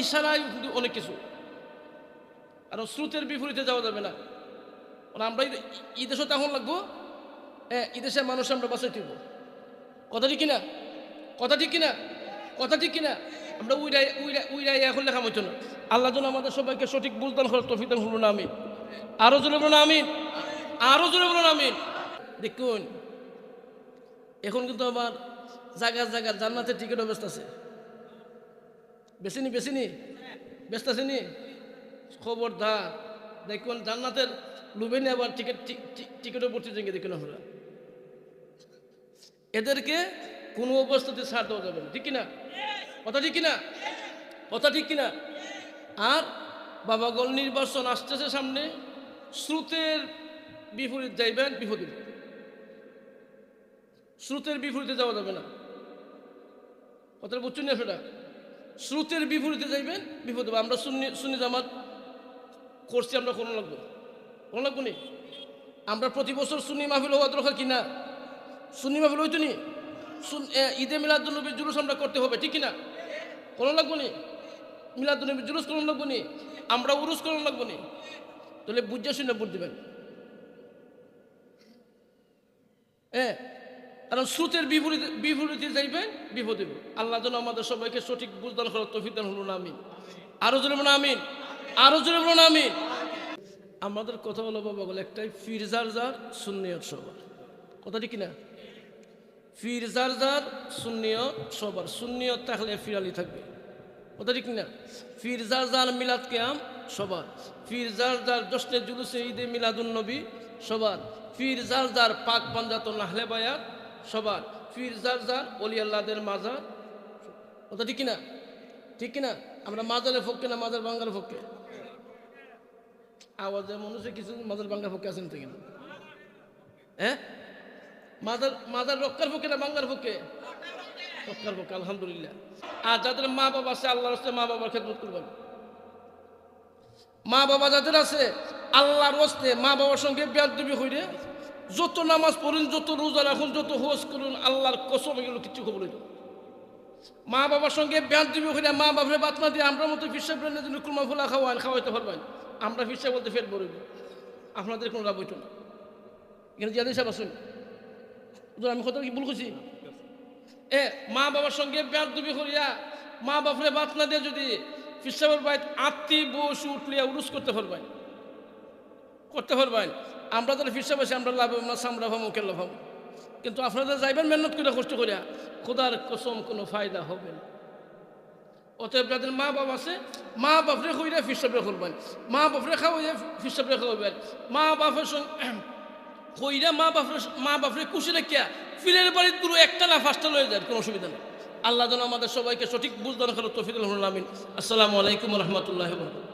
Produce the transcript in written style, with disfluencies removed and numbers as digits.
ইশারায় কিন্তু অনেক কিছু। আর স্রোতের বিপরীতে যাওয়া যাবে না। আমরা এই দেশও তখন লাগবো, হ্যাঁ, এই দেশের মানুষ আমরা বাঁচাই দিব। কথা ঠিক কিনা? কথা ঠিক কিনা? কথা ঠিক কিনা? আমরা উইরাই এখন লেখা হইতো না। আল্লাহ যেন আমাদের সবাইকে সঠিক বুঝদান করার তৌফিক দান করুন, আমিন। আরো জোরে বলুন আমিন, আরো জোরে বলুন আমিন। দেখুন, এখন কিন্তু আমার জায়গা জায়গা জান্নাতের টিকিটও ব্যস্ত আছে। বেশিনি ব্যস্ত আছে নি? খবরদার, দেখুন জান্নাতের লুবে নিয়ে আবার টিকিটও পড়তে যাই। দেখুন আমরা এদেরকে কোনো অবস্থাতে ছাড় দেওয়া যাবে না, ঠিক কিনা? কথা ঠিক কিনা? কথা ঠিক কিনা? আর বাবাগল নির্বাচন আসতেছে সামনে, স্রোতের বিপরীত যাইবেন বিপদে। স্রোতের বিপরীতে যাওয়া যাবে না। কথাটা বুঝছেন না? সেটা স্রোতের বিপরীতে যাইবেন বিপদে। আমরা সুন্নি জামাত করছি, আমরা কোনো লাগবো নি? আমরা প্রতি বছর সুন্নি মাহফিল হওয়া দরকার কিনা? সুন্নি মাহফিল হইতো নি? ঈদে মিলাদুন্নবীর জুলুস আমরা করতে হবে, ঠিক কিনা? কোনো লাগবো নি? মিলাদুন্নবীর জুলুস কোনো লাগবো নি? আমরা উরুস কোনো লাগবো নি? তাহলে বুঝে শুনে ভোট দিবেন। হ্যাঁ, কারণ স্রোতের বিপরীতে যাইবেন বিপদে। আল্লাহ যেন আমাদের সবাইকে সঠিক বুঝদান করার তৌফিক দান করুন, আমিন। আরো জোরে বলুন আমিন, আরো জোরে বলুন আমিন। আমাদের কথা হলো বাবা বলে একটাই, ফির যার যার সুন্নিয়ত সবার। কথা ঠিক কিনা? ফির যার যার সুন্নিয়ত সবার। সুন্নিয়ত থাকলে ফিরালি থাকবে। কথা ঠিক কিনা? ফির যার যার মিলাদ কিয়াম সবার। ফির যার যার জশ্নে জুলুসে ঈদে মিলাদুন্নবী সবার। ফির যার যার পাক পাঞ্জাতন আহলে বায়াত সবার। ফির যার যার ওলি আল্লাহদের মাজার। কথা ঠিক কিনা? ঠিক কিনা? আমরা মাজারের পক্ষে না মাজার বাঙ্গার পক্ষে? আওয়াজে মনে হচ্ছে কিছু মাজার বাঙ্গার পক্ষে আছেন তো কিনা? হ্যাঁ, মাজার রক্ষার পক্ষে না বাঙ্গার পক্ষে? রক্ষার পক্ষে, আলহামদুলিল্লাহ। আর যাদের মা বাবা আছে, আল্লাহর রাস্তায় মা বাবার খেদমত করবেন। মা বাবা যাদের আছে, আল্লাহর রাস্তে মা বাবার সঙ্গে বেয়াদবি হইলে যত নামাজ পড়ুন, যত রোজা রাখুন, যত হজ করুন, আল্লাহর কসম এগুলো কিচ্ছু খবর হইল। মা বাবার সঙ্গে বেয়াদবি হইলে মা বাবার বাত না দিয়ে আমরা মতো ফিরসা ব্র্যান্ডের জন্য কুরমা ফোলা খাওয়াইতে পারবেন। আমরা ফিরসা বলতে ফের বলব, আপনাদের কোনো লাভ হইত না। এখানে জিয়াদি সাহেব আসুন, আমি কথা কি ভুল করছি? মা বাবার সঙ্গে বেয়াদবি করিয়া মা বাপরে বাত না দিয়ে যদি ফিরসাবের বাইত আত্মি বসু উঠলিয়া উরুস করতে পারবেন, আমরা তাহলে ফিরসাব আছি, আমরা লাভ না, সামরা ভাবো কেল্লা ভাবো। কিন্তু আপনাদের যাইবেন মেহনত করে কষ্ট করিয়া, খোদার কসম কোনো ফায়দা হবে না। অতএব যাদের মা বাবা আছে, মা বাপরে কইরা ফিরসাবরে করবেন, মা বাপরে খাওয়াইয়া ফিরসাবরে খাওয়াবেন। মা বাপের সঙ্গে কইরা মা বাপরে খুশি রেখিয়া ফিরের বাড়ির পুরো একটা না 5টা লয়ে যায়, কোনো অসুবিধা নেই। আল্লাহ যেন আমাদের সবাইকে সঠিক বুঝদান করার তৌফিক দান করুন, আমিন। আসসালামু আলাইকুম ওয়া রাহমাতুল্লাহি ওয়া বারাকাতুহু।